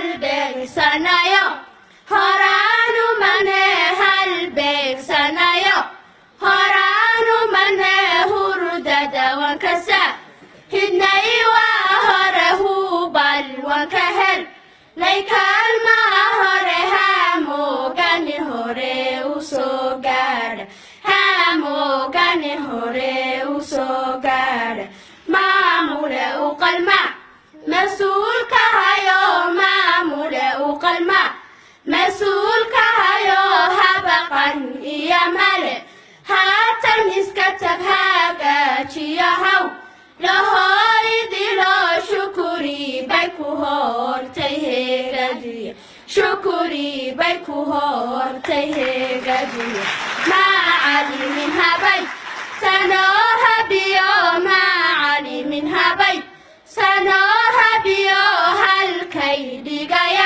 halbeegsanayo horaanu mane halbeegsanayo horaanu mane hurdada wankasa hidnay waa hore hubal wanka hel laykaalma hore hamoogani hore usoo gaadha hamoogani hore usoo gaadha maamule u qalma mas-uulka hayo maamule u qalma mas-uulka hayo habaqan iyo male haatan iska tag hagaajiyo haw lahoydilo shukuri bay ku hortay heegadiyo shukuri bay ku hortay heegadiyo macalimin habay sanoo habiyo macalimin habay sanoo habiyo halkay dhigaya